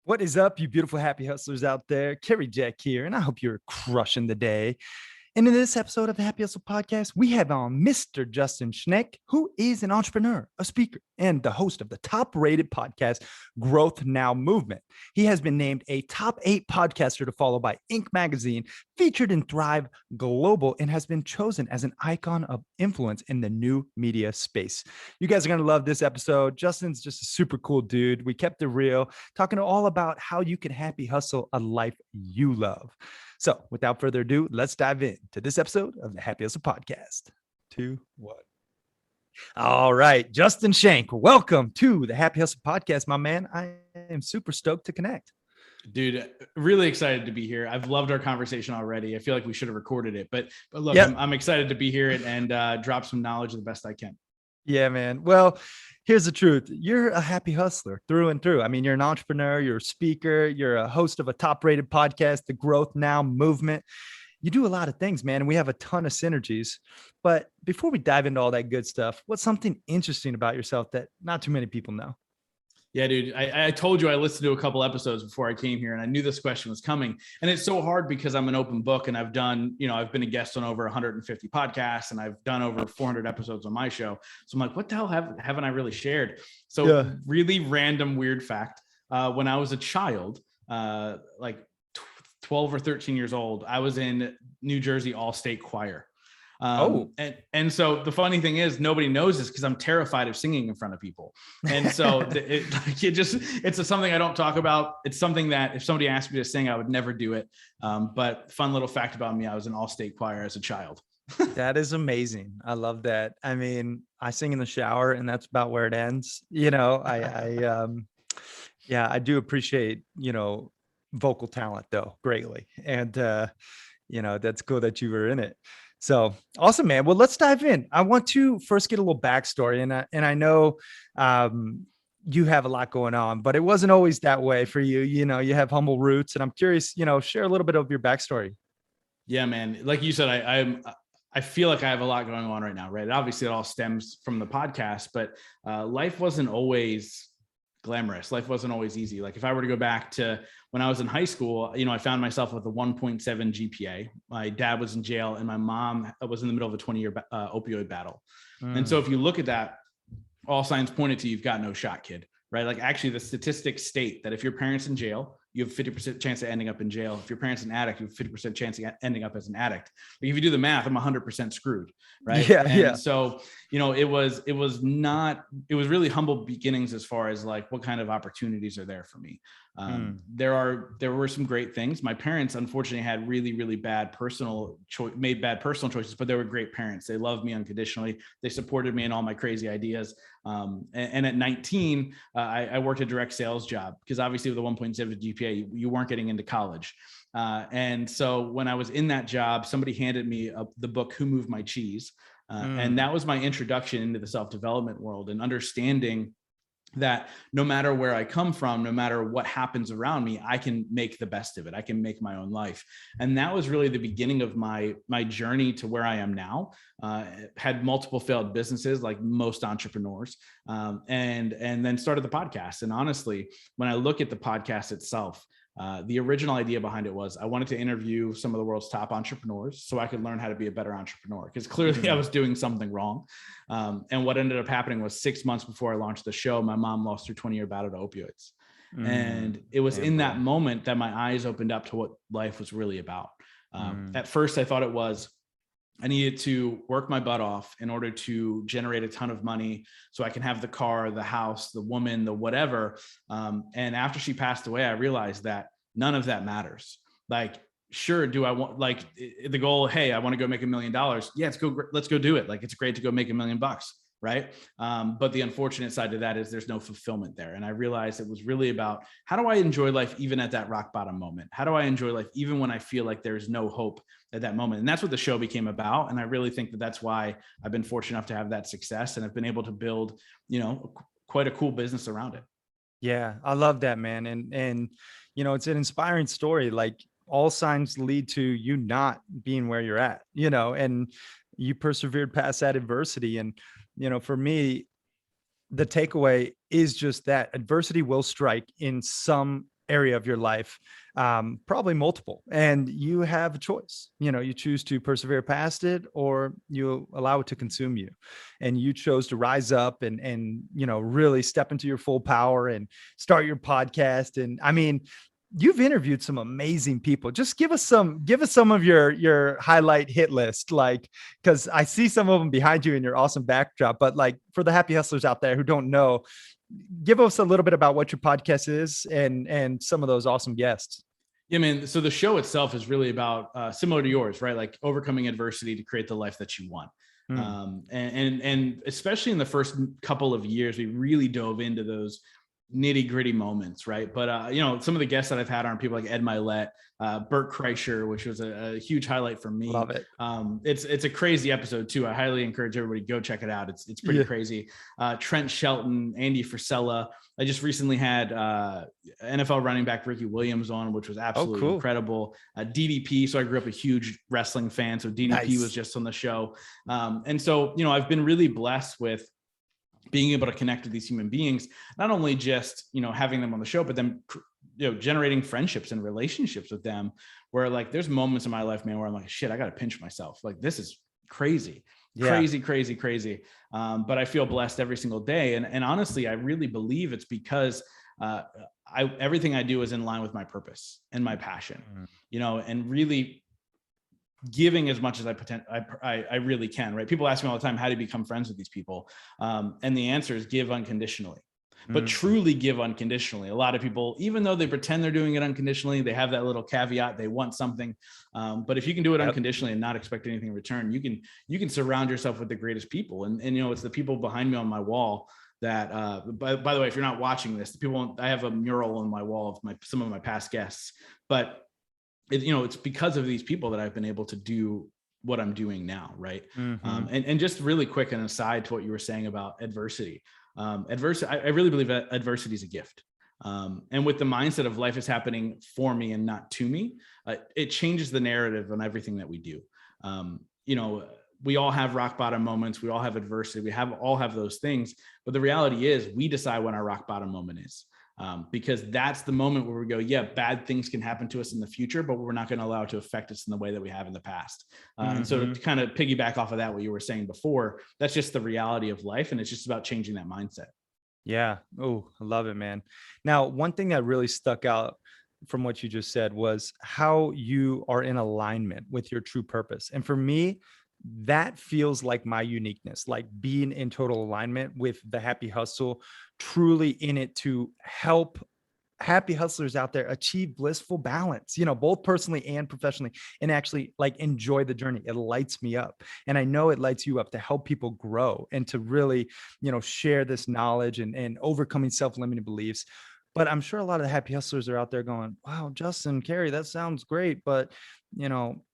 What is up, you beautiful happy hustlers out there? Kerry Jack here, and I hope you're crushing the day. And in this episode of the Happy Hustle Podcast, we have on Mr. Justin Schenck, who is an entrepreneur, a speaker, and the host of the top-rated podcast, Growth Now Movement. He has been named a top 8 podcaster to follow by Inc. magazine, featured in Thrive Global, and has been chosen as an icon of influence in the new media space. You guys are going to love this episode. Justin's just a super cool dude. We kept it real, talking all about how you can happy hustle a life you love. So without further ado, let's dive into this episode of the Happy Hustle Podcast. 2, 1. All right, Justin Schenck, welcome to the Happy Hustle Podcast, my man. I am super stoked to connect. Dude, really excited to be here. I've loved our conversation already. I feel like we should have recorded it, but look, yep. I'm excited to be here and drop some knowledge the best I can. Yeah, man. Well, here's the truth. You're a happy hustler through and through. I mean, you're an entrepreneur, you're a speaker, you're a host of a top-rated podcast, the Growth Now Movement. You do a lot of things, man, and we have a ton of synergies. But before we dive into all that good stuff, what's something interesting about yourself that not too many people know? Yeah, dude, I told you I listened to a couple episodes before I came here and I knew this question was coming. And it's so hard because I'm an open book and I've done, I've been a guest on over 150 podcasts and I've done over 400 episodes on my show. So I'm like, what the hell haven't I really shared? So really random, weird fact. When I was a child, like 12 or 13 years old, I was in New Jersey All-State Choir. And so the funny thing is nobody knows this because I'm terrified of singing in front of people. And so it's something I don't talk about. It's something that if somebody asked me to sing, I would never do it. But fun little fact about me, I was in All-State Choir as a child. That is amazing. I love that. I mean, I sing in the shower and that's about where it ends. I do appreciate, vocal talent though, greatly. And, that's cool that you were in it. So awesome, man. Well, let's dive in. I want to first get a little backstory, and I know you have a lot going on, but it wasn't always that way for you. You have humble roots, and I'm curious. Share a little bit of your backstory. Yeah, man. Like you said, I feel like I have a lot going on right now, right? Obviously, it all stems from the podcast, but life wasn't always glamorous. Life wasn't always easy. Like if I were to go back to when I was in high school, I found myself with a 1.7 GPA. My dad was in jail and my mom was in the middle of a 20-year opioid battle. And so if you look at that, all signs pointed to you've got no shot, kid, right? Like actually the statistics state that if your parents in jail, you have a 50% chance of ending up in jail. If your parents an addict, you have a 50% chance of ending up as an addict. Like if you do the math, I'm 100% screwed, right? Yeah. So, it was really humble beginnings as far as like what kind of opportunities are there for me. There were some great things. My parents, unfortunately, had really, really bad made bad personal choices, but they were great parents. They loved me unconditionally. They supported me in all my crazy ideas. And at 19, I worked a direct sales job because obviously with a 1.7 GPA, you weren't getting into college. And so when I was in that job, somebody handed me the book, Who Moved My Cheese? And that was my introduction into the self-development world and understanding that no matter where I come from, no matter what happens around me, I can make the best of it. I can make my own life. And that was really the beginning of my journey to where I am now. Had multiple failed businesses like most entrepreneurs, and then started the podcast. And honestly, when I look at the podcast itself, the original idea behind it was I wanted to interview some of the world's top entrepreneurs so I could learn how to be a better entrepreneur because clearly I was doing something wrong. And what ended up happening was 6 months before I launched the show, my mom lost her 20-year battle to opioids. And it was in that moment that my eyes opened up to what life was really about. At first, I thought it was I needed to work my butt off in order to generate a ton of money so I can have the car, the house, the woman, the whatever. And after she passed away, I realized that none of that matters. Like, sure, do I want like the goal? Hey, I want to go make $1 million. Yeah, let's go do it. Like, it's great to go make $1 million, right? But the unfortunate side to that is there's no fulfillment there. And I realized it was really about how do I enjoy life even at that rock bottom moment? How do I enjoy life even when I feel like there's no hope at that moment? And that's what the show became about. And I really think that that's why I've been fortunate enough to have that success and I've been able to build, quite a cool business around it. Yeah, I love that, man. And it's an inspiring story. Like, all signs lead to you not being where you're at, and you persevered past that adversity. And, for me, the takeaway is just that adversity will strike in some area of your life, probably multiple, and you have a choice. You choose to persevere past it, or you allow it to consume you. And you chose to rise up and really step into your full power and start your podcast. And I mean, you've interviewed some amazing people. Just give us some of your highlight hit list, like, because I see some of them behind you in your awesome backdrop. But like, for the happy hustlers out there who don't know, give us a little bit about what your podcast is and some of those awesome guests. Yeah, man. So the show itself is really about similar to yours, right? Like overcoming adversity to create the life that you want. And especially in the first couple of years, we really dove into those nitty gritty moments, right? But some of the guests that I've had aren't people like Ed Milet, Bert Kreischer, which was a huge highlight for me. Love it. It's a crazy episode too. I highly encourage everybody to go check it out. It's pretty crazy. Trent Shelton, Andy Frisella. I just recently had NFL running back Ricky Williams on, which was absolutely incredible. DDP. So I grew up a huge wrestling fan. So DDP was just on the show. And so, I've been really blessed with being able to connect with these human beings, not only just, having them on the show, but then, generating friendships and relationships with them, where like, there's moments in my life, man, where I'm like, shit, I got to pinch myself. Like, this is crazy. Crazy. But I feel blessed every single day. And honestly, I really believe it's because everything I do is in line with my purpose and my passion, and really giving as much as I really can, right? People ask me all the time, how do you become friends with these people? And the answer is give unconditionally, but truly give unconditionally. A lot of people, even though they pretend they're doing it unconditionally, they have that little caveat, they want something. But if you can do it unconditionally and not expect anything in return, you can surround yourself with the greatest people. And it's the people behind me on my wall that, by the way, if you're not watching this, I have a mural on my wall of some of my past guests, but it's because of these people that I've been able to do what I'm doing now. Right. And just really quick, an aside to what you were saying about adversity. I really believe that adversity is a gift. And with the mindset of life is happening for me and not to me, it changes the narrative on everything that we do. We all have rock bottom moments. We all have adversity. We all have those things. But the reality is we decide when our rock bottom moment is. Because that's the moment where we go, yeah, bad things can happen to us in the future, but we're not going to allow it to affect us in the way that we have in the past. And so to kind of piggyback off of that, what you were saying before, that's just the reality of life. And it's just about changing that mindset. Yeah. Oh, I love it, man. Now, one thing that really stuck out from what you just said was how you are in alignment with your true purpose. And for me, that feels like my uniqueness, like being in total alignment with the happy hustle, truly in it to help happy hustlers out there achieve blissful balance, both personally and professionally, and actually like enjoy the journey. It lights me up. And I know it lights you up to help people grow and to really, share this knowledge and overcoming self-limiting beliefs. But I'm sure a lot of the happy hustlers are out there going, wow, Justin, Carrie, that sounds great. But,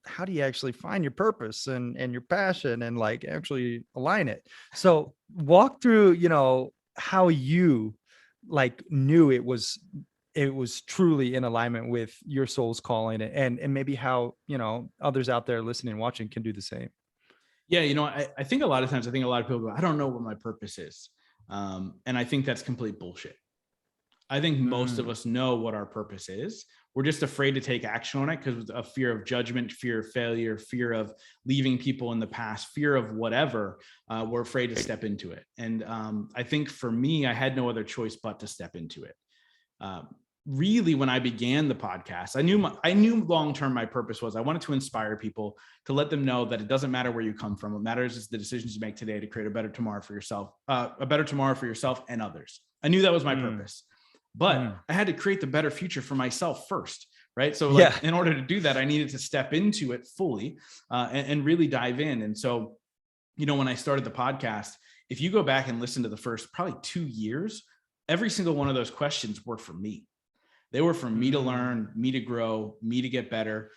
how do you actually find your purpose and your passion and like actually align it? So walk through, how you like knew it was truly in alignment with your soul's calling, and maybe how, others out there listening and watching can do the same. Yeah. I think a lot of times, a lot of people go, I don't know what my purpose is. And I think that's complete bullshit. I think most of us know what our purpose is. We're just afraid to take action on it because of fear of judgment, fear of failure, fear of leaving people in the past, fear of whatever. We're afraid to step into it. And I think for me, I had no other choice but to step into it. Really, when I began the podcast, I knew long-term my purpose was I wanted to inspire people, to let them know that it doesn't matter where you come from. What matters is the decisions you make today to create a better tomorrow for yourself and others. I knew that was my purpose. But I had to create the better future for myself first, right? So in order to do that, I needed to step into it fully and really dive in. And so, when I started the podcast, if you go back and listen to the first probably 2 years, every single one of those questions were for me. They were for me to learn, me to grow, me to get better,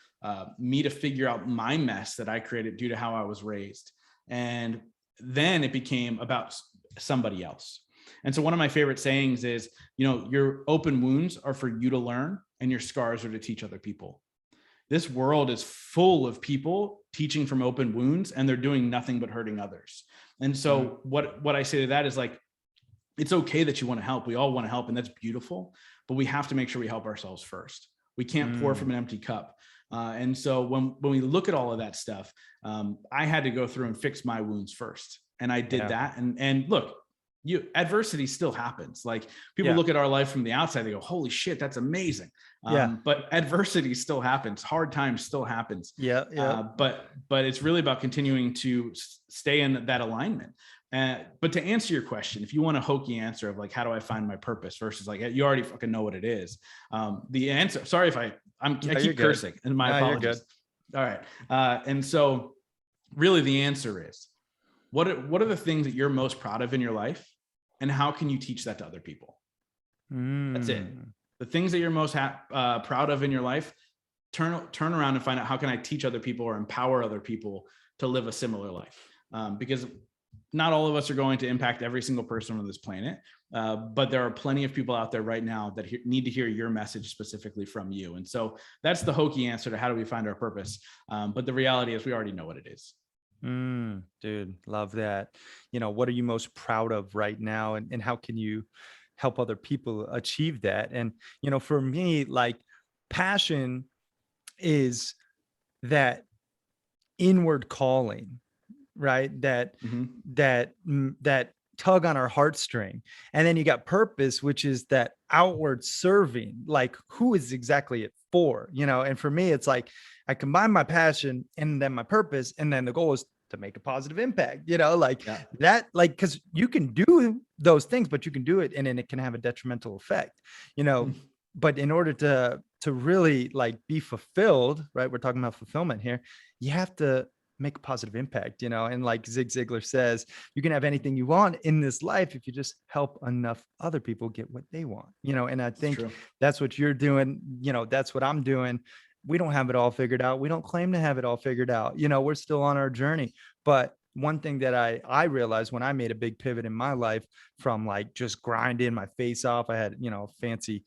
me to figure out my mess that I created due to how I was raised. And then it became about somebody else. And so one of my favorite sayings is, your open wounds are for you to learn and your scars are to teach other people. This world is full of people teaching from open wounds and they're doing nothing but hurting others. And so what I say to that is like, it's okay that you want to help. We all want to help, and that's beautiful, but we have to make sure we help ourselves first. We can't pour from an empty cup. And so when we look at all of that stuff, I had to go through and fix my wounds first. And I did that. And look, adversity still happens. Like people look at our life from the outside, they go, holy shit, that's amazing. But adversity still happens. Hard times still happens. But it's really about continuing to stay in that alignment. But to answer your question, if you want a hokey answer of like, how do I find my purpose versus like, you already fucking know what it is. The answer, sorry if I keep cursing, and my apologies. All right. And so really the answer is, what are the things that you're most proud of in your life, and how can you teach that to other people? That's it. The things that you're most proud of in your life, turn around and find out, how can I teach other people or empower other people to live a similar life? Because not all of us are going to impact every single person on this planet, but there are plenty of people out there right now that need to hear your message specifically from you. And so that's the hokey answer to how do we find our purpose. But the reality is we already know what it is. Dude, love that. What are you most proud of right now, and how can you help other people achieve that? And, for me, like, passion is that inward calling, right? That tug on our heartstring. And then you got purpose, which is that outward serving, like who is exactly it for, and for me, it's like, I combine my passion and then my purpose. And then the goal is to make a positive impact, that, like, cause you can do those things, but you can do it and then it can have a detrimental effect, but in order to really like be fulfilled, right? We're talking about fulfillment here. You have to make a positive impact, and like Zig Ziglar says, you can have anything you want in this life if you just help enough other people get what they want, and I think that's what you're doing. That's what I'm doing. We don't have it all figured out. We don't claim to have it all figured out. We're still on our journey. But one thing that I realized when I made a big pivot in my life from like just grinding my face off, I had, a fancy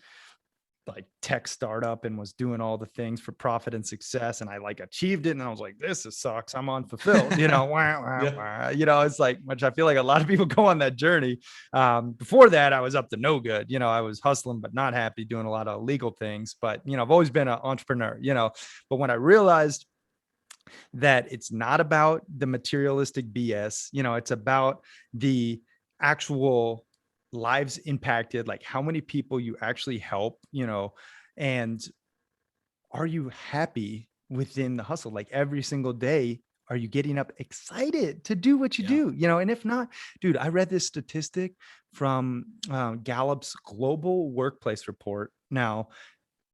like tech startup and was doing all the things for profit and success. And I like achieved it. And I was like, this sucks. I'm unfulfilled, it's like, which I feel like a lot of people go on that journey. Before that, I was up to no good. I was hustling, but not happy, doing a lot of illegal things. But, I've always been an entrepreneur, but when I realized that it's not about the materialistic BS, it's about the actual lives impacted, like how many people you actually help, and are you happy within the hustle? Like every single day, are you getting up excited to do what you do? And if not, dude, I read this statistic from Gallup's global workplace report. Now,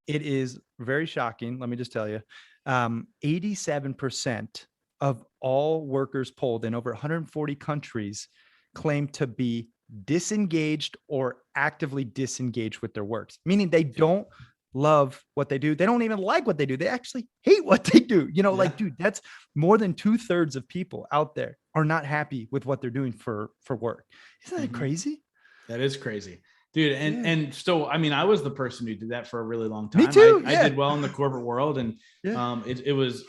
it is very shocking. Let me just tell you, 87% of all workers polled in over 140 countries claim to be disengaged or actively disengaged with their works, meaning they don't love what they do. They don't even like what they do. They actually hate what they do. Like, dude, that's more than 2/3 of people out there are not happy with what they're doing for work. Isn't that crazy? That is crazy, dude. And so, I mean, I was the person who did that for a really long time. Me too. I did well in the corporate world. And it was,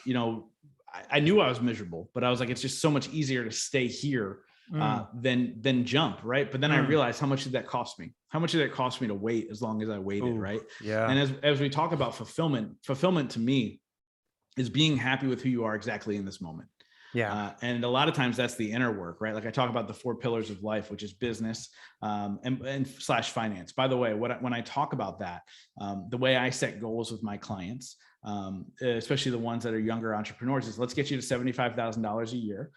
I knew I was miserable, but I was like, it's just so much easier to stay here than jump, right? But then I realized, how much did that cost me? How much did it cost me to wait as long as I waited, right? Yeah. And as we talk about fulfillment to me is being happy with who you are exactly in this moment. Yeah. And a lot of times that's the inner work, right? Like I talk about the 4 pillars of life, which is business and / finance. By the way, when I talk about that, the way I set goals with my clients, especially the ones that are younger entrepreneurs, is let's get you to $75,000 a year,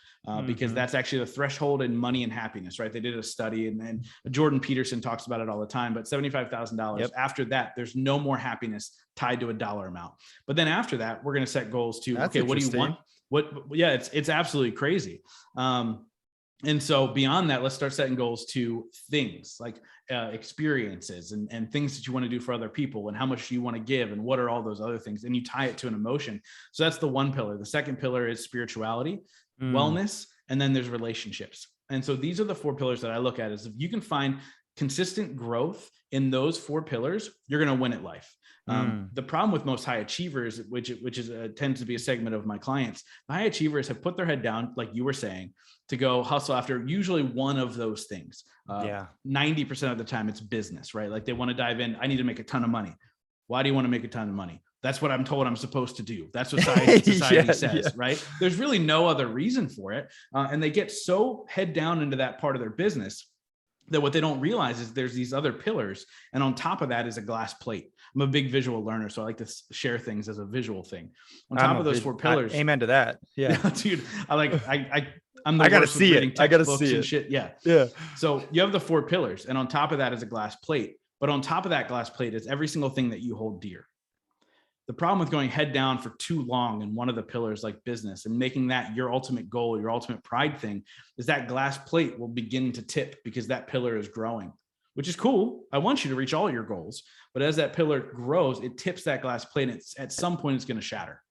because that's actually the threshold in money and happiness, right? They did a study, and then Jordan Peterson talks about it all the time, but $75,000, after that, there's no more happiness tied to a dollar amount. But then after that, we're going to set goals to, okay, what do you want? It's absolutely crazy. And so beyond that, let's start setting goals to things like experiences and things that you want to do for other people, and how much you want to give, and what are all those other things, and you tie it to an emotion. So that's the one pillar. The second pillar is spirituality, wellness, and then there's relationships. And so these are the 4 pillars that I look at, is if you can find consistent growth in those 4 pillars, you're going to win at life. The problem with most high achievers, which tends to be a segment of my clients, the high achievers have put their head down, like you were saying, to go hustle after usually one of those things. 90% of the time it's business, right? Like they want to dive in. I need to make a ton of money. Why do you want to make a ton of money? That's what I'm told I'm supposed to do. That's what society says, right? There's really no other reason for it. And they get so head down into that part of their business that what they don't realize is there's these other pillars. And on top of that is a glass plate. I'm a big visual learner, so I like to share things as a visual thing. On top of those 4 pillars. Amen to that. Yeah. Dude, I gotta see it. I gotta see it. Shit. Yeah. Yeah. So you have the 4 pillars, and on top of that is a glass plate. But on top of that glass plate is every single thing that you hold dear. The problem with going head down for too long in one of the pillars like business and making that your ultimate goal, your ultimate pride thing, is that glass plate will begin to tip because that pillar is growing, which is cool. I want you to reach all your goals. But as that pillar grows, it tips that glass plate. And at some point, it's going to shatter.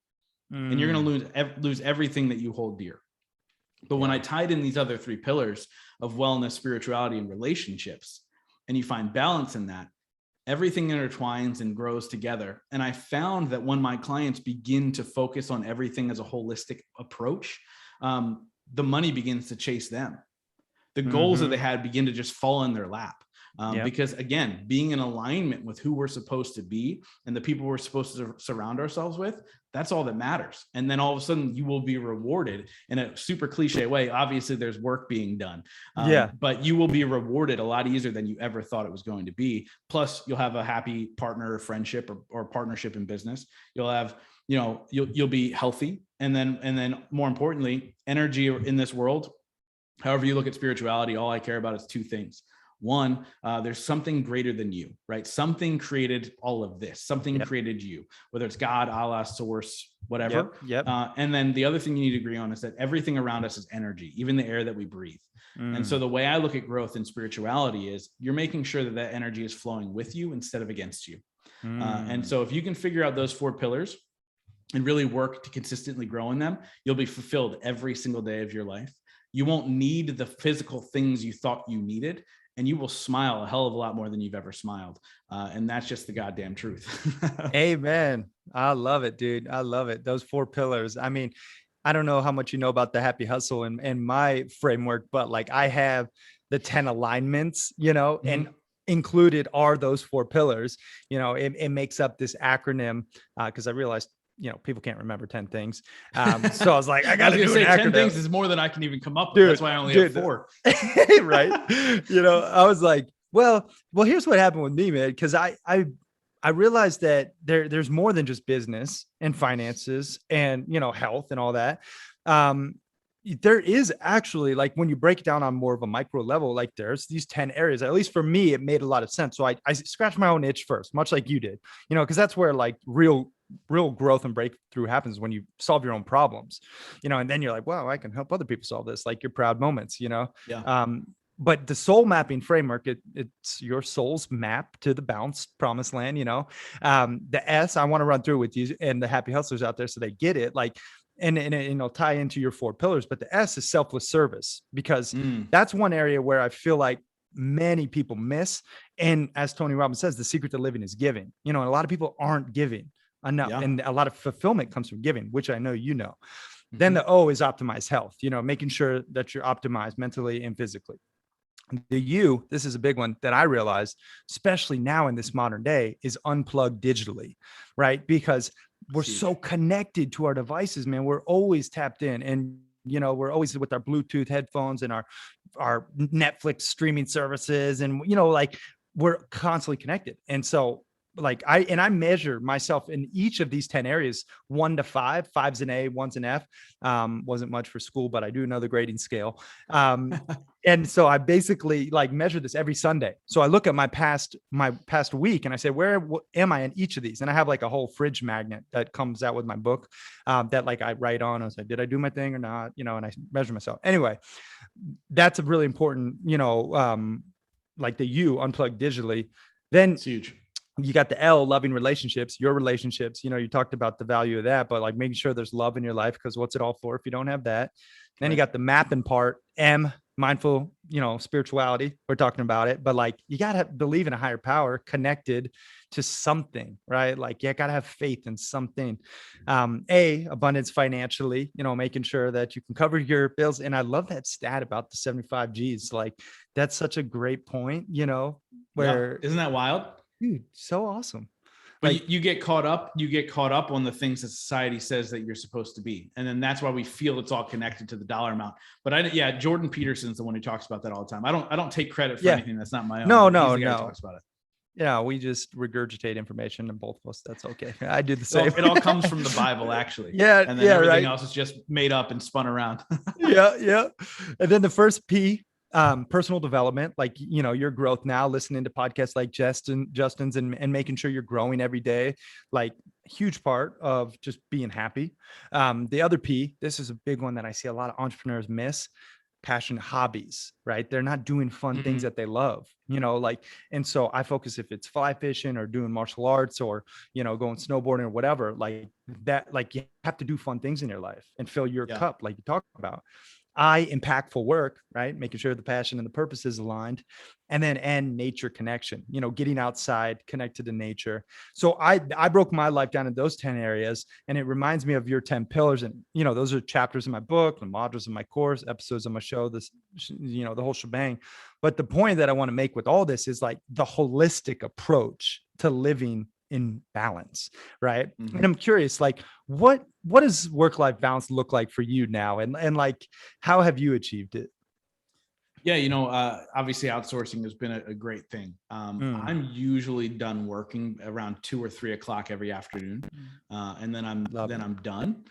And you're going to lose everything that you hold dear. But when I tied in these other 3 pillars of wellness, spirituality, and relationships, and you find balance in that, everything intertwines and grows together. And I found that when my clients begin to focus on everything as a holistic approach, the money begins to chase them. The goals that they had begin to just fall in their lap. Because again, being in alignment with who we're supposed to be and the people we're supposed to surround ourselves with, that's all that matters. And then all of a sudden you will be rewarded in a super cliche way. Obviously there's work being done, but you will be rewarded a lot easier than you ever thought it was going to be. Plus you'll have a happy partner or friendship or partnership in business. You'll have, you'll be healthy. And then more importantly, energy in this world, however you look at spirituality, all I care about is 2 things. One, there's something greater than you, right? Something created all of this. Something created you, whether it's God, Allah, source, whatever. And then the other thing you need to agree on is that everything around us is energy, even the air that we breathe. And so the way I look at growth in spirituality is you're making sure that that energy is flowing with you instead of against you. And so if you can figure out those 4 pillars and really work to consistently grow in them, you'll be fulfilled every single day of your life. You won't need the physical things you thought you needed. And you will smile a hell of a lot more than you've ever smiled. And that's just the goddamn truth. Amen. I love it, dude. I love it. Those 4 pillars. I mean, I don't know how much you know about the happy hustle and my framework, but like I have the 10 alignments, and included are those 4 pillars. It makes up this acronym because I realized people can't remember 10 things. So I was like, I got to do an acronym. 10 things is more than I can even come up with. That's why I only have 4. Right. I was like, well, here's what happened with me, man. Cause I realized that there's more than just business and finances and, health and all that. There is actually, like, when you break it down on more of a micro level, like there's these 10 areas. At least for me, it made a lot of sense. So I scratched my own itch first, much like you did, cause that's where like real growth and breakthrough happens, when you solve your own problems, and then you're like, wow, I can help other people solve this, like your proud moments, but the soul mapping framework, it's your soul's map to the balanced promised land, the S I want to run through with you and the happy hustlers out there so they get it, like, and it'll tie into your 4 pillars, but the S is selfless service, because that's one area where I feel like many people miss. And as Tony Robbins says, the secret to living is giving, and a lot of people aren't giving enough. And a lot of fulfillment comes from giving, which I know, Then the O is optimized health, making sure that you're optimized mentally and physically. The U, this is a big one that I realized, especially now in this modern day, is unplug digitally, right? Because we're so connected to our devices, man. We're always tapped in, and we're always with our Bluetooth headphones and our Netflix streaming services, and like we're constantly connected. And so like I measure myself in each of these 10 areas, 1 to 5. 5's an A, 1's an F. Wasn't much for school, but I do know the grading scale. And so I basically like measure this every Sunday. So I look at my past week and I say, where am I in each of these? And I have like a whole fridge magnet that comes out with my book that like I write on. I was like, did I do my thing or not? And I measure myself. Anyway, that's a really important, like the U, unplug digitally. Then it's huge. You got the L, loving relationships, your relationships, you talked about the value of that, but like making sure there's love in your life, because what's it all for if you don't have that? Then you got the mapping part, M, mindful, spirituality. We're talking about it, but like, you got to believe in a higher power connected to something, right? Like, you got to have faith in something. Abundance financially, making sure that you can cover your bills. And I love that stat about the 75 G's. Like, that's such a great point, where, isn't that wild? dude, so awesome. But Like, you get caught up on the things that society says that you're supposed to be. And then that's why we feel it's all connected to the dollar amount. But Jordan Peterson's the one who talks about that all the time. I don't take credit for anything that's not my own. No. He's the guy who talks about it. Yeah, we just regurgitate information, and both of us. That's okay. I do the same. It all comes from the Bible, actually. Yeah. And then everything else is just made up and spun around. Yeah. And then the first P, personal development, like, your growth now, listening to podcasts like Justin's and making sure you're growing every day, like, huge part of just being happy. The other P, this is a big one that I see a lot of entrepreneurs miss: passionate hobbies, right? They're not doing fun things that they love, like, and so I focus, if it's fly fishing or doing martial arts or, going snowboarding or whatever, like that, like, you have to do fun things in your life and fill your cup, like you talked about. Impactful work, right? Making sure the passion and the purpose is aligned. And then nature connection, getting outside, connected to nature. So I broke my life down in those 10 areas, and it reminds me of your 10 pillars. And, those are chapters in my book, the modules in my course, episodes of my show, this, the whole shebang. But the point that I want to make with all this is, like, the holistic approach to living in balance, right? And I'm curious, like, what does work-life balance look like for you now, and like, how have you achieved it? Obviously outsourcing has been a great thing. I'm usually done working around 2 or 3 o'clock every afternoon. And then I'm done,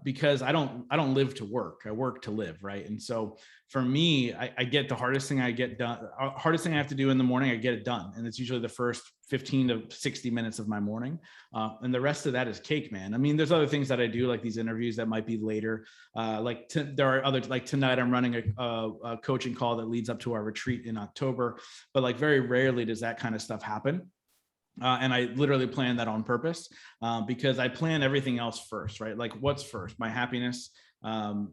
because I don't live to work. I work to live. Right. And so for me, I get the hardest thing I have to do in the morning, I get it done. And it's usually the first 15 to 60 minutes of my morning. And the rest of that is cake, man. I mean, there's other things that I do, like these interviews that might be later. There are other, like tonight I'm running a coaching call that leads up to our retreat in October, but like very rarely does that kind of stuff happen. And I literally plan that on purpose, because I plan everything else first, right? Like, what's first? My happiness,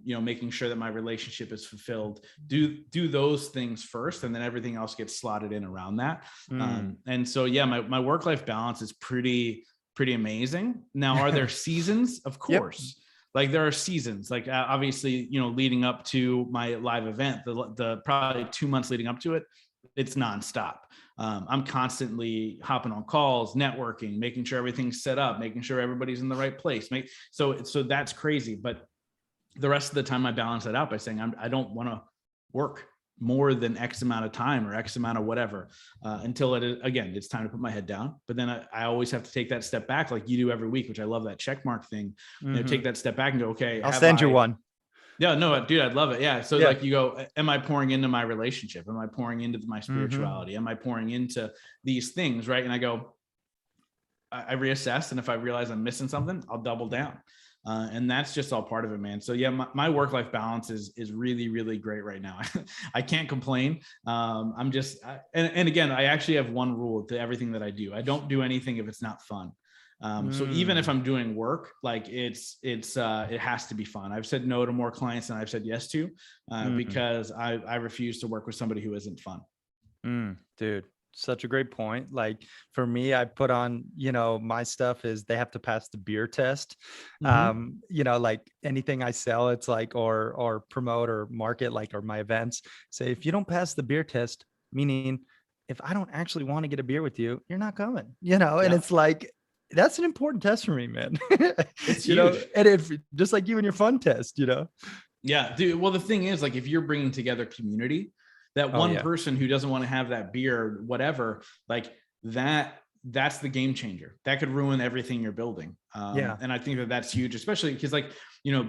making sure that my relationship is fulfilled, do those things first, and then everything else gets slotted in around that. And so, my work-life balance is pretty amazing. Now, are there seasons? Of course. Yep. Like, there are seasons, like, obviously, leading up to my live event, the probably 2 months leading up to it, it's nonstop. I'm constantly hopping on calls, networking, making sure everything's set up, making sure everybody's in the right place. So that's crazy. But the rest of the time I balance that out by saying, I don't want to work more than X amount of time or X amount of whatever, until it's time to put my head down. But then I always have to take that step back, like you do every week, which I love that check mark thing. Take that step back and go, okay, I'll send you one. Yeah, no, dude, I'd love it. Yeah. So like, you go, am I pouring into my relationship? Am I pouring into my spirituality? Am I pouring into these things? Right. And I go, I reassess. And if I realize I'm missing something, I'll double down. And that's just all part of it, man. So my work-life balance is really, really great right now. I can't complain. I'm just, and again, I actually have one rule to everything that I do. I don't do anything if it's not fun. So even if I'm doing work, like it has to be fun. I've said no to more clients than I've said yes to, because I refuse to work with somebody who isn't fun. Dude, such a great point. Like, for me, I put on, my stuff is they have to pass the beer test. Like anything I sell, it's like, or promote or market, like, or my events, say, if you don't pass the beer test, meaning if I don't actually want to get a beer with you, you're not coming, and it's like, that's an important test for me, man. It's huge. And if just like you and your fun test, Yeah, dude. Well, the thing is, like, if you're bringing together community, that one person who doesn't want to have that beer or whatever, like that's the game changer. That could ruin everything you're building. And I think that's huge, especially because, like,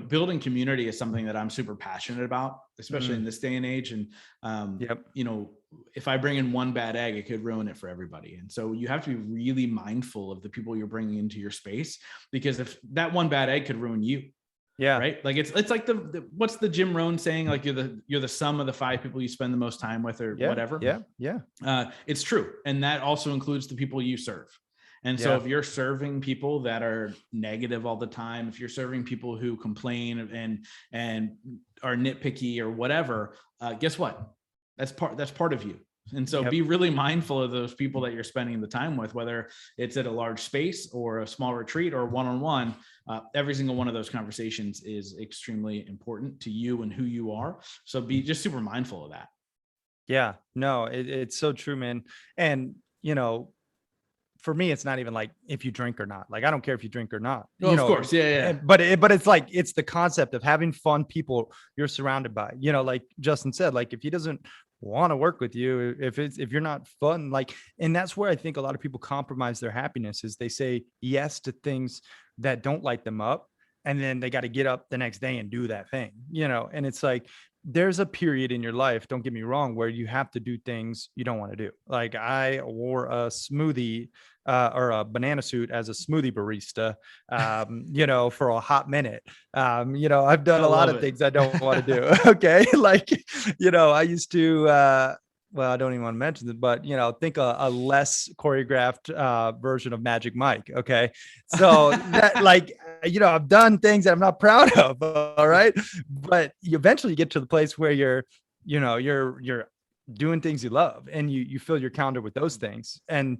building community is something that I'm super passionate about, especially in this day and age. And, if I bring in one bad egg, it could ruin it for everybody. And so you have to be really mindful of the people you're bringing into your space, because if that one bad egg could ruin you. Yeah. Right. Like it's like what's the Jim Rohn saying? Like you're the sum of the 5 people you spend the most time with, or whatever. Yeah. It's true. And that also includes the people you serve. And so if you're serving people that are negative all the time, if you're serving people who complain and are nitpicky or whatever, guess what? That's part of you. And so be really mindful of those people that you're spending the time with, whether it's at a large space or a small retreat or one-on-one. Every single one of those conversations is extremely important to you and who you are. So be just super mindful of that. Yeah, no, it's so true, man. And, for me, it's not even like if you drink or not. Like, I don't care if you drink or not. Oh, of course. Yeah. But it's like, it's the concept of having fun people you're surrounded by, like Justin said, like if he doesn't want to work with you, if you're not fun, like, and that's where I think a lot of people compromise their happiness is they say yes to things that don't light them up. And then they got to get up the next day and do that thing, and it's like, there's a period in your life, don't get me wrong, where you have to do things you don't want to do. Like I wore a smoothie or a banana suit as a smoothie barista, for a hot minute. I've done a lot of things I don't want to do. Okay. Like, I used to, well, I don't even want to mention it, but think a less choreographed version of Magic Mike. Okay. So that like, I've done things that I'm not proud of. All right. But you eventually get to the place where you're doing things you love and you fill your calendar with those things. And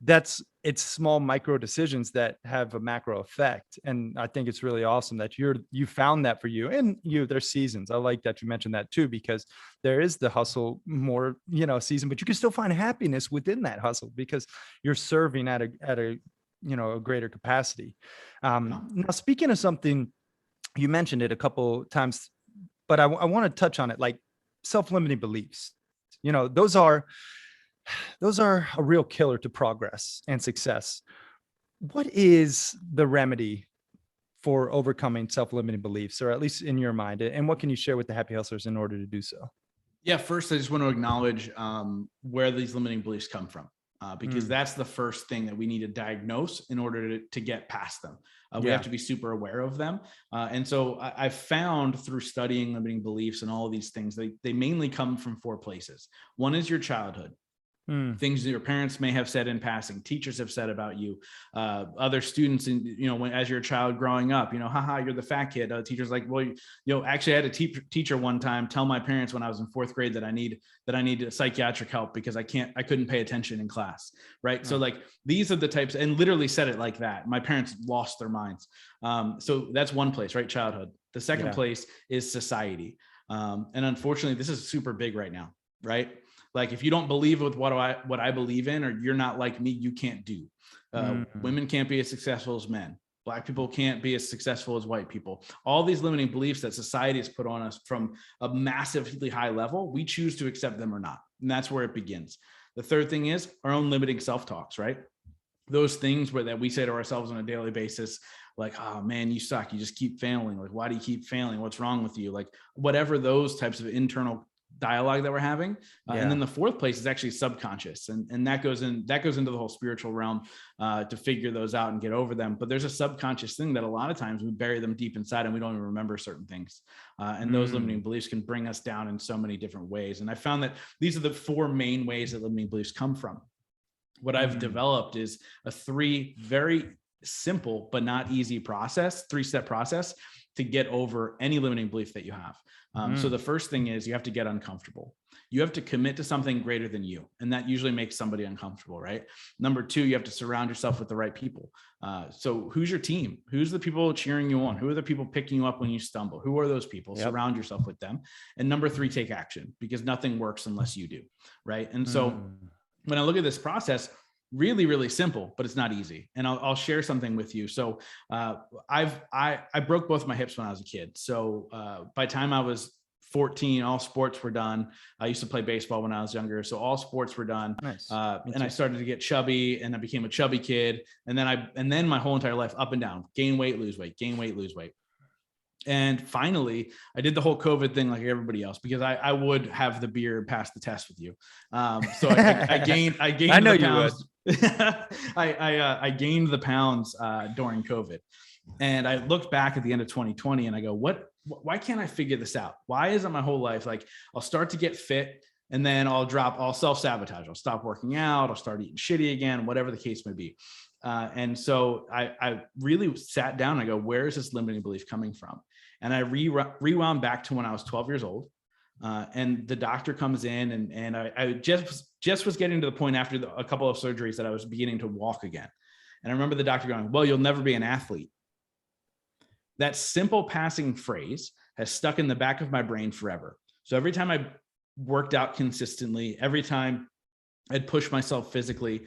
it's small micro decisions that have a macro effect. And I think it's really awesome that you found that for you and there's seasons. I like that you mentioned that too, because there is the hustle more, season, but you can still find happiness within that hustle because you're serving at a greater capacity. Now speaking of something, you mentioned it a couple times, but I want to touch on it, like self-limiting beliefs. Those are a real killer to progress and success. What is the remedy for overcoming self-limiting beliefs, or at least in your mind? And what can you share with the Happy Hustlers in order to do so? Yeah, first, I just want to acknowledge where these limiting beliefs come from, because that's the first thing that we need to diagnose in order to get past them. We have to be super aware of them. And so I've found through studying limiting beliefs and all of these things, they mainly come from 4 places. One is your childhood. Things that your parents may have said in passing, teachers have said about you, other students, and as you're a child growing up, haha, you're the fat kid. Teachers like, well, actually I had a teacher one time tell my parents when I was in 4th grade that I need psychiatric help because I couldn't pay attention in class. Right. So like, these are the types, and literally said it like that. My parents lost their minds. So that's one place, right? Childhood. The second place is society. And unfortunately, this is super big right now. Right. Like if you don't believe with what I believe in, or you're not like me, you can't do. Women can't be as successful as men. Black people can't be as successful as white people. All these limiting beliefs that society has put on us from a massively high level, we choose to accept them or not. And that's where it begins. The third thing is our own limiting self-talks, right? Those things that we say to ourselves on a daily basis, like, oh man, you suck. You just keep failing. Like, why do you keep failing? What's wrong with you? Like whatever those types of internal dialogue that we're having. And then the fourth place is actually subconscious. And that goes into the whole spiritual realm to figure those out and get over them. But there's a subconscious thing that a lot of times we bury them deep inside and we don't even remember certain things. And those limiting beliefs can bring us down in so many different ways. And I found that these are the 4 main ways that limiting beliefs come from. What I've developed is a 3 very simple, but not easy process, 3-step process to get over any limiting belief that you have. So the first thing is you have to get uncomfortable. You have to commit to something greater than you. And that usually makes somebody uncomfortable, right? Number 2, you have to surround yourself with the right people. So who's your team? Who's the people cheering you on? Who are the people picking you up when you stumble? Who are those people? Surround yourself with them. And number 3, take action, because nothing works unless you do, right? And so when I look at this process, really, really simple, but it's not easy. And I'll share something with you. So I broke both my hips when I was a kid. So by the time I was 14, all sports were done. I used to play baseball when I was younger. So all sports were done. Nice. And I started to get chubby, and I became a chubby kid. And then my whole entire life, up and down, gain weight, lose weight, gain weight, lose weight. And finally, I did the whole COVID thing like everybody else, because I would have the beer and pass the test with you. So I gained. I know you would. I gained the pounds during COVID, and I looked back at the end of 2020 and I go, why can't I figure this out? Why isn't my whole life like I'll start to get fit and then I'll self-sabotage. I'll stop working out. I'll start eating shitty again, whatever the case may be. And so I really sat down and I go, where is this limiting belief coming from? And I rewound back to when I was 12 years old. And the doctor comes in and I just was getting to the point after a couple of surgeries that I was beginning to walk again. And I remember the doctor going, well, you'll never be an athlete. That simple passing phrase has stuck in the back of my brain forever. So every time I worked out consistently, every time I'd push myself physically,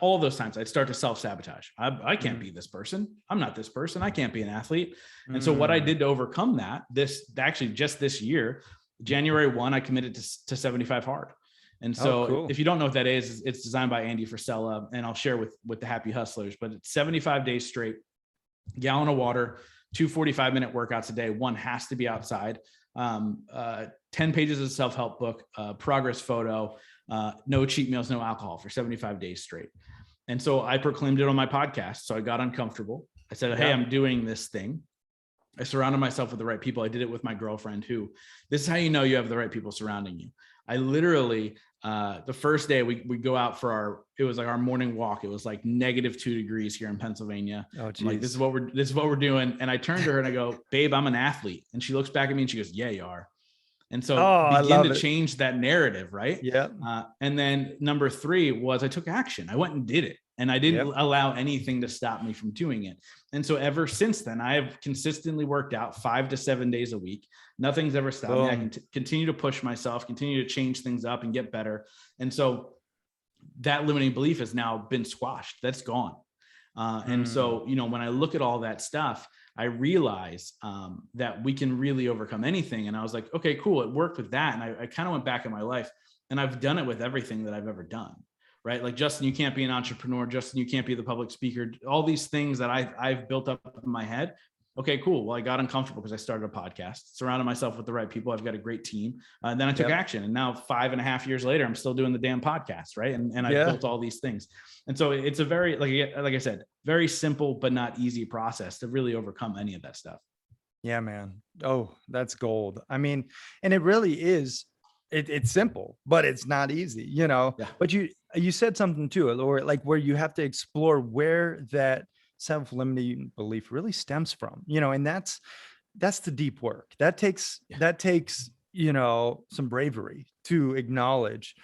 all those times I'd start to self-sabotage. I can't be this person. I'm not this person. I can't be an athlete. And so what I did to overcome that, just this year, January 1, I committed to 75 hard. And so cool. If you don't know what that is, it's designed by Andy Frisella, and I'll share with the Happy Hustlers, but it's 75 days straight, gallon of water, 2 45-minute workouts a day. One has to be outside, 10 pages of self-help book, progress photo, no cheat meals, no alcohol for 75 days straight. And so I proclaimed it on my podcast. So I got uncomfortable. I said, hey, I'm doing this thing. I surrounded myself with the right people. I did it with my girlfriend this is how you know you have the right people surrounding you. I literally, the first day we go out for it was like our morning walk. It was like -2 degrees here in Pennsylvania. Oh, I'm like, this is what we're doing. And I turned to her and I go, babe, I'm an athlete. And she looks back at me and she goes, yeah, you are. And so begin to change that narrative. Right. Yeah. And then number 3 was I took action. I went and did it. And I didn't allow anything to stop me from doing it. And so ever since then, I have consistently worked out 5 to 7 days a week. Nothing's ever stopped me. I can continue to push myself, continue to change things up and get better. And so that limiting belief has now been squashed. That's gone. And so, when I look at all that stuff, I realize that we can really overcome anything. And I was like, okay, cool. It worked with that. And I kind of went back in my life and I've done it with everything that I've ever done. Right? Like, Justin, you can't be an entrepreneur. Justin, you can't be the public speaker. All these things that I've built up in my head. Okay, cool. Well, I got uncomfortable because I started a podcast, surrounded myself with the right people. I've got a great team. Then I took action. And now 5.5 years later, I'm still doing the damn podcast. Right. And I built all these things. And so it's a very, like I said, very simple, but not easy process to really overcome any of that stuff. Yeah, man. Oh, that's gold. I mean, and it really is. It's simple, but it's not easy, but you said something too, or like where you have to explore where that self-limiting belief really stems from, and that's the deep work that takes, some bravery to acknowledge,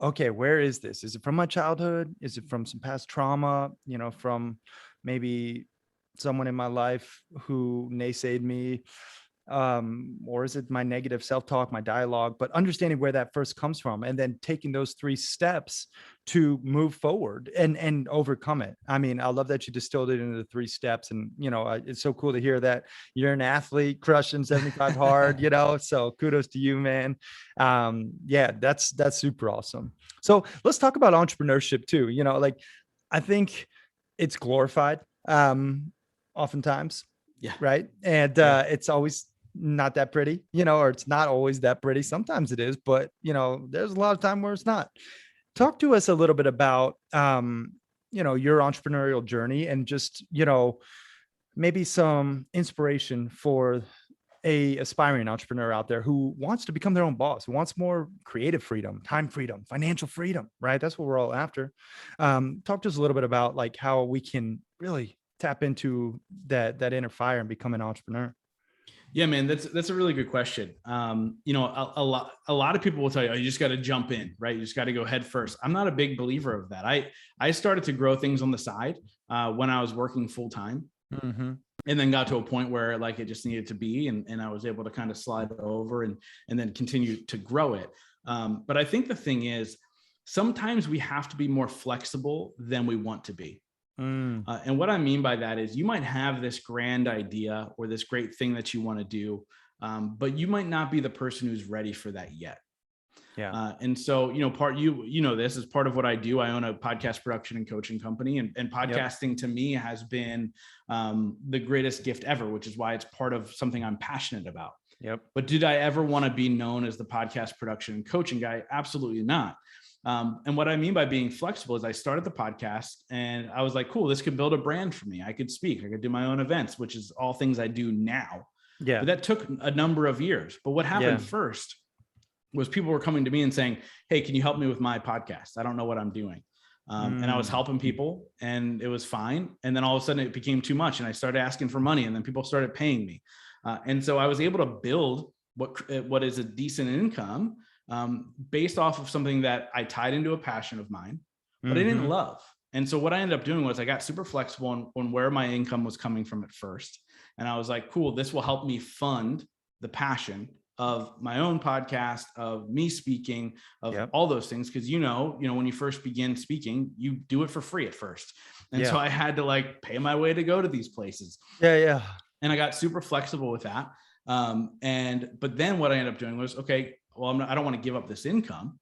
okay, where is this? Is it from my childhood? Is it from some past trauma, from maybe someone in my life who naysayed me? Or is it my negative self-talk, my dialogue? But understanding where that first comes from and then taking those 3 steps to move forward and overcome it. I mean, I love that you distilled it into the 3 steps. And, it's so cool to hear that you're an athlete crushing 75 hard, so kudos to you, man. Yeah, that's super awesome. So let's talk about entrepreneurship too. I think it's glorified oftentimes. Yeah. Right. And it's always not that pretty, or it's not always that pretty. Sometimes it is, but there's a lot of time where it's not. Talk to us a little bit about, your entrepreneurial journey and just, maybe some inspiration for a aspiring entrepreneur out there who wants to become their own boss, who wants more creative freedom, time freedom, financial freedom, right? That's what we're all after. Talk to us a little bit about like how we can really tap into that inner fire and become an entrepreneur. Yeah, man, that's a really good question. A lot of people will tell you, oh, you just got to jump in, right? You just got to go head first. I'm not a big believer of that. I started to grow things on the side when I was working full time, and then got to a point where like it just needed to be, and I was able to kind of slide over and then continue to grow it. But I think the thing is, sometimes we have to be more flexible than we want to be. And what I mean by that is you might have this grand idea or this great thing that you want to do, but you might not be the person who's ready for that yet. Yeah. And so, this is part of what I do. I own a podcast production and coaching company, and podcasting to me has been the greatest gift ever, which is why it's part of something I'm passionate about. Yep. But did I ever want to be known as the podcast production and coaching guy? Absolutely not. And what I mean by being flexible is I started the podcast and I was like, cool, this could build a brand for me. I could speak, I could do my own events, which is all things I do now. Yeah. But that took a number of years. But what happened first was people were coming to me and saying, hey, can you help me with my podcast? I don't know what I'm doing. And I was helping people and it was fine. And then all of a sudden it became too much and I started asking for money and then people started paying me. And so I was able to build what is a decent income based off of something that I tied into a passion of mine, but I didn't love. And so what I ended up doing was I got super flexible on where my income was coming from at first. And I was like, cool, this will help me fund the passion of my own podcast, of me speaking, of all those things. Cause you know, when you first begin speaking, you do it for free at first. And so I had to like pay my way to go to these places. Yeah. And I got super flexible with that. But then what I ended up doing was, okay, well, I don't want to give up this income.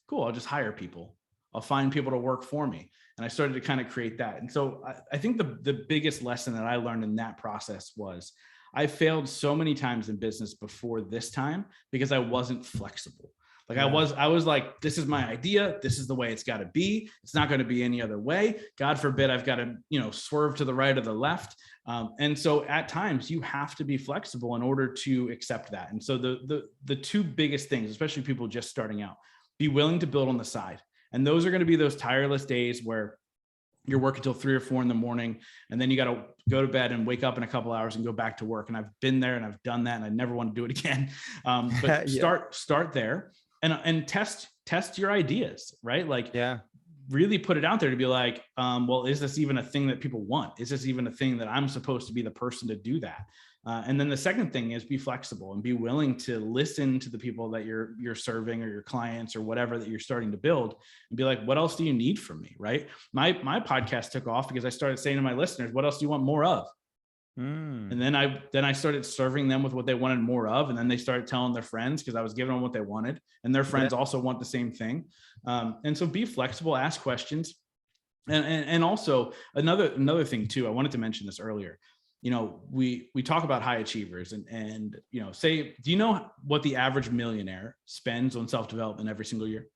Cool. I'll just hire people. I'll find people to work for me. And I started to kind of create that. And so I think the biggest lesson that I learned in that process was I failed so many times in business before this time because I wasn't flexible. Like I was like, this is my idea. This is the way it's got to be. It's not going to be any other way. God forbid I've got to, swerve to the right or the left. And so at times you have to be flexible in order to accept that. And so the two biggest things, especially people just starting out, be willing to build on the side. And those are going to be those tireless days where you're working till 3 or 4 in the morning, and then you got to go to bed and wake up in a couple hours and go back to work. And I've been there and I've done that, and I never want to do it again. But start there and test your ideas, right? Like, really put it out there to be like, well, is this even a thing that people want? Is this even a thing that I'm supposed to be the person to do that? And then the second thing is be flexible and be willing to listen to the people that you're serving or your clients or whatever that you're starting to build, and be like, what else do you need from me? Right. My podcast took off because I started saying to my listeners, what else do you want more of? And then I started serving them with what they wanted more of. And then they started telling their friends because I was giving them what they wanted, and their friends also want the same thing. And so be flexible, ask questions. And also another thing too, I wanted to mention this earlier. We talk about high achievers and say, do you know what the average millionaire spends on self-development every single year?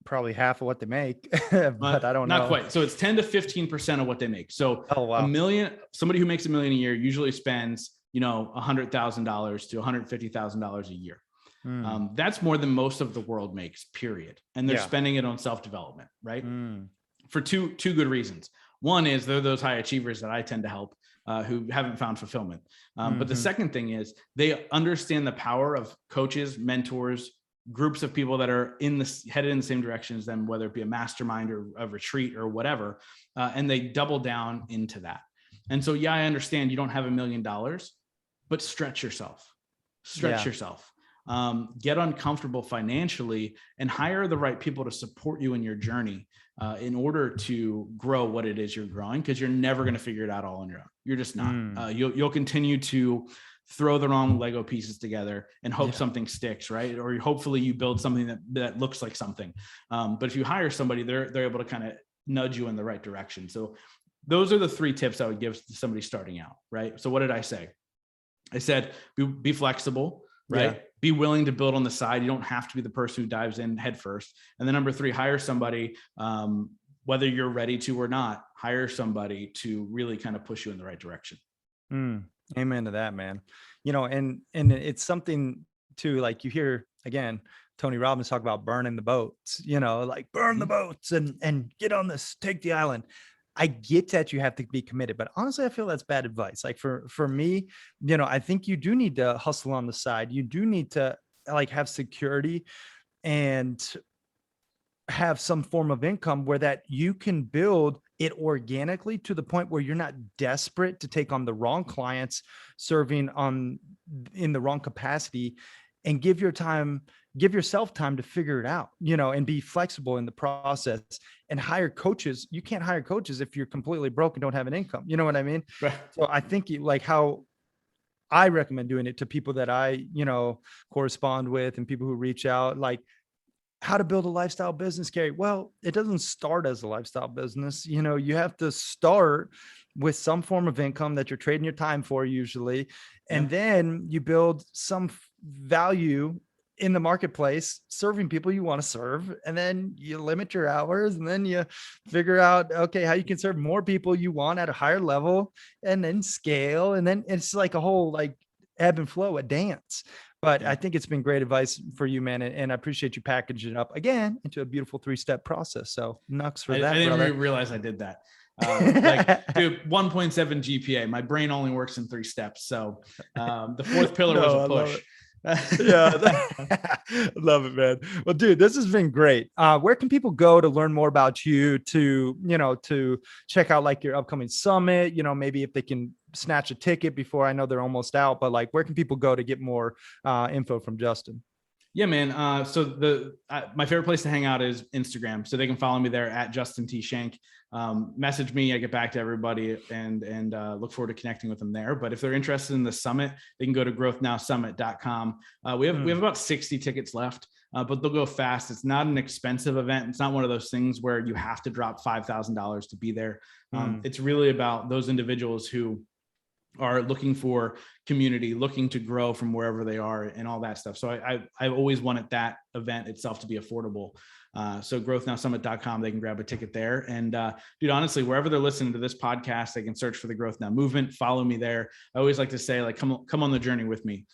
Probably half of what they make, but I don't know. Not quite. So it's 10 to 15% of what they make. So somebody who makes $1 million a year usually spends, $100,000 to $150,000 a year. That's more than most of the world makes, period. And they're spending it on self-development, right? For two good reasons. One is they're those high achievers that I tend to help who haven't found fulfillment. But the second thing is they understand the power of coaches, mentors, groups of people that are headed in the same direction as them, whether it be a mastermind or a retreat or whatever. And they double down into that. And so, I understand you don't have $1 million, but stretch yourself, yourself. Get uncomfortable financially and hire the right people to support you in your journey in order to grow what it is you're growing, because you're never going to figure it out all on your own. You're just not. You'll continue to throw the wrong Lego pieces together and hope something sticks, right? Or hopefully you build something that looks like something. But if you hire somebody, they're able to kind of nudge you in the right direction. So those are the 3 tips I would give to somebody starting out, right? So what did I say? I said, be flexible, right? Yeah. Be willing to build on the side. You don't have to be the person who dives in head first. And then number 3, hire somebody, whether you're ready to or not, hire somebody to really kind of push you in the right direction. Amen to that, man. And it's something too, like you hear again, Tony Robbins talk about burning the boats, like burn the boats and get on this, take the island. I get that you have to be committed, but honestly, I feel that's bad advice. Like for me, I think you do need to hustle on the side. You do need to like have security and have some form of income where that you can build it organically to the point where you're not desperate to take on the wrong clients, serving in the wrong capacity, and give yourself time to figure it out, and be flexible in the process, and hire coaches. You can't hire coaches if you're completely broke and don't have an income. You know what I mean? Right. So I think like how I recommend doing it to people that I, correspond with and people who reach out, like how to build a lifestyle business, Carrie. Well, it doesn't start as a lifestyle business. You have to start with some form of income that you're trading your time for usually. And then you build some value in the marketplace, serving people you want to serve. And then you limit your hours, and then you figure out, okay, how you can serve more people you want at a higher level, and then scale. And then it's like a whole like ebb and flow, a dance. But I think it's been great advice for you, man. And I appreciate you packaging it up again into a beautiful 3-step process. So nuts for that. I didn't realize I did that. Like, dude, 1.7 GPA. My brain only works in 3 steps. So the fourth pillar was a I love push. it. Yeah. Love it, man. Well, dude, this has been great. Where can people go to learn more about you, to check out like your upcoming summit, maybe if they can snatch a ticket before, I know they're almost out, but like, where can people go to get more info from Justin? Yeah, man. So my favorite place to hang out is Instagram. So they can follow me there at Justin T. Schenck. Message me. I get back to everybody and look forward to connecting with them there. But if they're interested in the summit, they can go to growthnowsummit.com. We have about 60 tickets left, but they'll go fast. It's not an expensive event. It's not one of those things where you have to drop $5,000 to be there. It's really about those individuals who are looking for community, looking to grow from wherever they are and all that stuff. So I've always wanted that event itself to be affordable. So growthnowsummit.com, they can grab a ticket there. And dude, honestly, wherever they're listening to this podcast, they can search for the Growth Now movement, follow me there. I always like to say, like, come on the journey with me,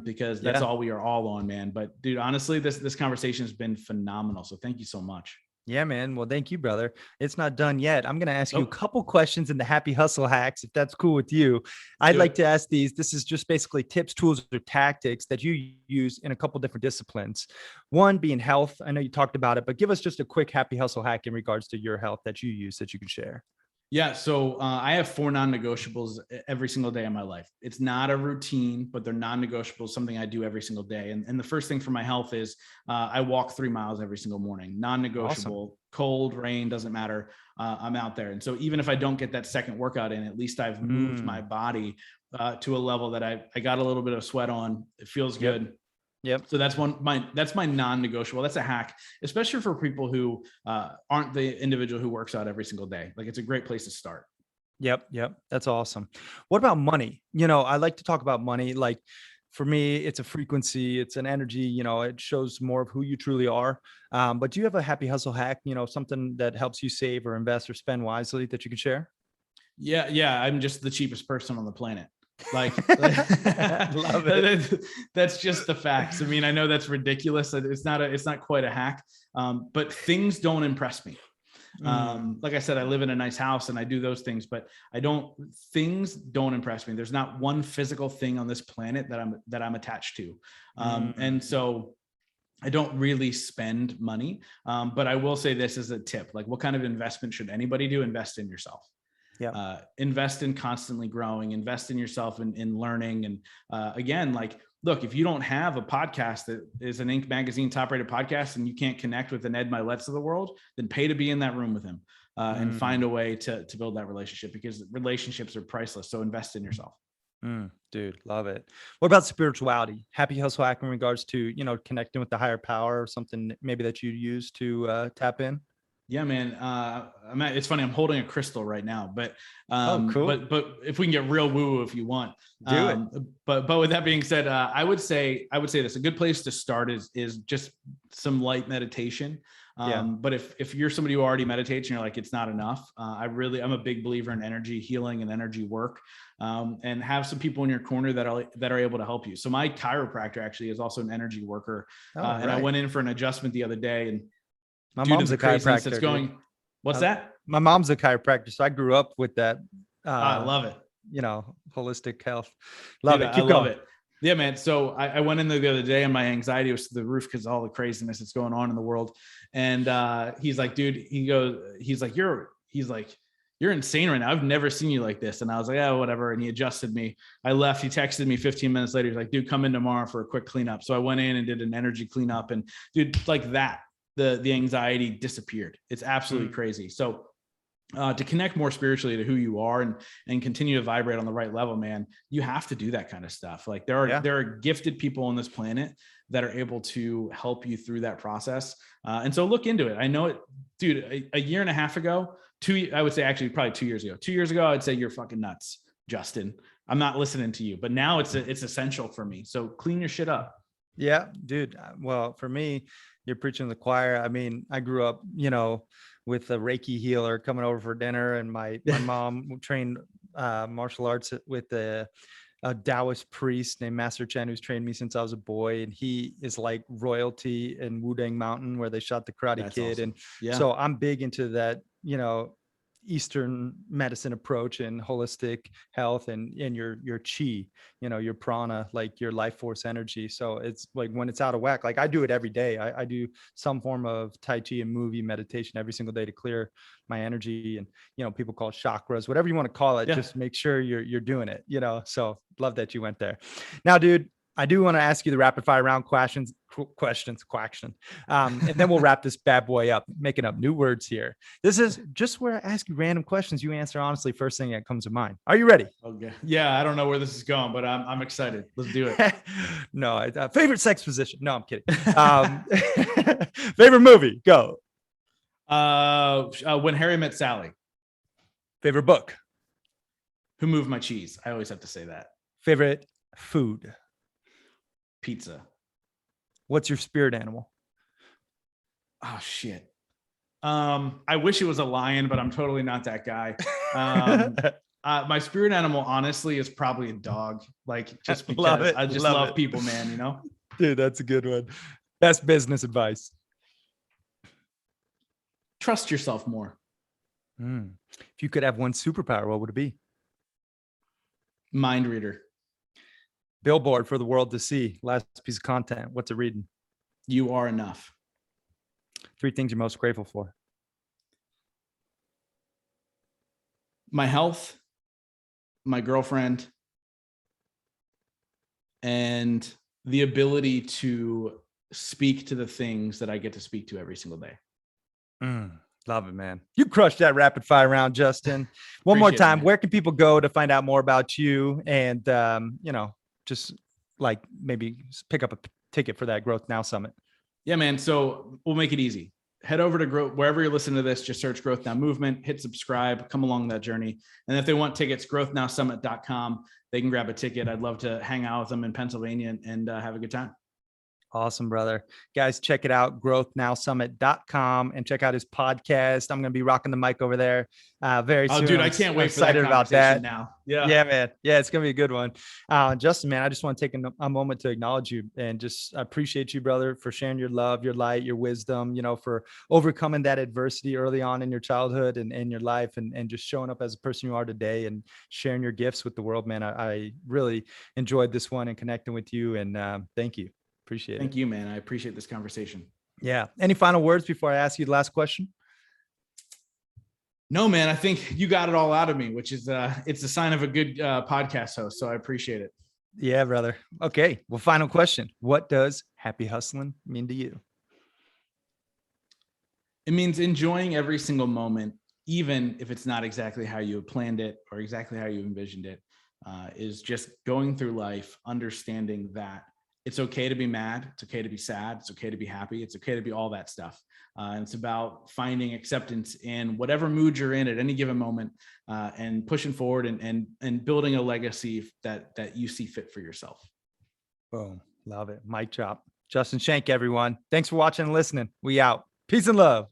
because that's all we are all on, man. But dude, honestly, this conversation has been phenomenal. So thank you so much. Yeah, man. Well, thank you, brother. It's not done yet. I'm going to ask you a couple questions in the happy hustle hacks, if that's cool with you. I'd like to ask these. This is just basically tips, tools, or tactics that you use in a couple different disciplines. One being health. I know you talked about it, but give us just a quick happy hustle hack in regards to your health that you use that you can share. Yeah. So I have 4 non-negotiables every single day of my life. It's not a routine, but they're non-negotiables, something I do every single day. And the first thing for my health is I walk 3 miles every single morning, non-negotiable. Awesome. Cold, rain, doesn't matter. I'm out there. And so even if I don't get that second workout in, at least I've moved my body to a level that I got a little bit of sweat on. It feels good. Yep. So that's my non-negotiable. That's a hack, especially for people who aren't the individual who works out every single day. Like, it's a great place to start. Yep. That's awesome. What about money? I like to talk about money. Like, for me, it's a frequency, it's an energy, it shows more of who you truly are. But do you have a happy hustle hack, something that helps you save or invest or spend wisely that you can share? Yeah. I'm just the cheapest person on the planet. Like, love it. That's just the facts. I mean, I know that's ridiculous. It's not quite a hack. But things don't impress me. Like I said, I live in a nice house and I do those things, but things don't impress me. There's not one physical thing on this planet that I'm attached to. And so I don't really spend money. But I will say this as a tip, like, what kind of investment should anybody do? Invest in yourself. Yeah. Invest in constantly growing, invest in yourself in learning. And again, like, look, if you don't have a podcast that is an Inc. magazine top rated podcast and you can't connect with an Ed Milet's of the world, then pay to be in that room with him and find a way to build that relationship, because relationships are priceless. So invest in yourself. Dude, love it. What about spirituality? Happy hustle hack in regards to, connecting with the higher power, or something maybe that you use to tap in? Yeah, man. It's funny. I'm holding a crystal right now, but cool. But if we can get real woo if you want, do it. But with that being said, I would say this. A good place to start is just some light meditation. But if you're somebody who already meditates and you're like, it's not enough, I'm a big believer in energy healing and energy work, and have some people in your corner that are able to help you. So my chiropractor actually is also an energy worker, and I went in for an adjustement the other day, and my mom's a chiropractor. What's that? My mom's a chiropractor, so I grew up with that. I love it. Holistic health. Love it. Keep going. Love it. Yeah, man. So I went in there the other day and my anxiety was to the roof because of all the craziness that's going on in the world. And he's like, dude, he's like, you're insane right now. I've never seen you like this. And I was like, yeah, whatever. And he adjusted me. I left. He texted me 15 minutes later. He's like, dude, come in tomorrow for a quick cleanup. So I went in and did an energy cleanup, and dude, like that, the anxiety disappeared. It's absolutely crazy. So to connect more spiritually to who you are and continue to vibrate on the right level, man, you have to do that kind of stuff. Like, there are gifted people on this planet that are able to help you through that process. And so look into it. I know it, dude, a year and a half ago, I would say actually probably 2 years ago. 2 years ago, I'd say you're fucking nuts, Justin. I'm not listening to you, but now it's essential for me. So clean your shit up. Yeah, dude. Well, for me, you're preaching to the choir. I mean, I grew up, with a Reiki healer coming over for dinner, and my mom trained martial arts with a Taoist priest named Master Chen, who's trained me since I was a boy. And he is like royalty in Wudang Mountain, where they shot the Karate Kid. Awesome. And so I'm big into that, Eastern medicine approach and holistic health and your chi, your prana, like your life force energy. So it's like when it's out of whack, like I do it every day. I do some form of Tai Chi and movie meditation every single day to clear my energy. And, people call it chakras, whatever you want to call it, just make sure you're doing it, so love that you went there. Now, dude, I do want to ask you the rapid fire round questions. And then we'll wrap this bad boy up, making up new words here. This is just where I ask you random questions. You answer honestly, first thing that comes to mind. Are you ready? Okay. Yeah, I don't know where this is going, but I'm excited. Let's do it. No, favorite sex position? No, I'm kidding. Favorite movie? Go. When Harry Met Sally. Favorite book? Who Moved My Cheese? I always have to say that. Favorite food? Pizza. What's your spirit animal? Oh shit. I wish it was a lion, but I'm totally not that guy. My spirit animal, honestly, is probably a dog. Like just because I just love people, man. Dude, that's a good one. Best business advice. Trust yourself more. If you could have one superpower, what would it be? Mind reader. Billboard for the world to see. Last piece of content. What's it reading? You Are Enough. 3 things you're most grateful for. My health, my girlfriend, and the ability to speak to the things that I get to speak to every single day. Love it, man. You crushed that rapid fire round, Justin. One more time, where can people go to find out more about you and, just like maybe pick up a ticket for that Growth Now Summit? Yeah, man. So we'll make it easy. Head over to Growth, wherever you're listening to this, just search Growth Now Movement, hit subscribe, come along that journey. And if they want tickets, growthnowsummit.com, they can grab a ticket. I'd love to hang out with them in Pennsylvania and have a good time. Awesome, brother. Guys, check it out, growthnowsummit.com, and check out his podcast. I'm going to be rocking the mic over there very soon. Oh, dude, I can't wait for that conversation about that now. Yeah, man. Yeah, it's going to be a good one. Justin, man, I just want to take a moment to acknowledge you and just appreciate you, brother, for sharing your love, your light, your wisdom, for overcoming that adversity early on in your childhood and your life and just showing up as a person you are today and sharing your gifts with the world, man. I really enjoyed this one and connecting with you, and thank you. Appreciate it. Thank you, man. I appreciate this conversation. Yeah. Any final words before I ask you the last question? No, man. I think you got it all out of me, which is it's a sign of a good podcast host. So I appreciate it. Yeah, brother. Okay. Well, final question. What does happy hustling mean to you? It means enjoying every single moment, even if it's not exactly how you planned it or exactly how you envisioned it, is just going through life, understanding that it's okay to be mad. It's okay to be sad. It's okay to be happy. It's okay to be all that stuff. And it's about finding acceptance in whatever mood you're in at any given moment, and pushing forward and building a legacy that you see fit for yourself. Boom. Love it. Mic drop. Justin Schenck, everyone. Thanks for watching and listening. We out. Peace and love.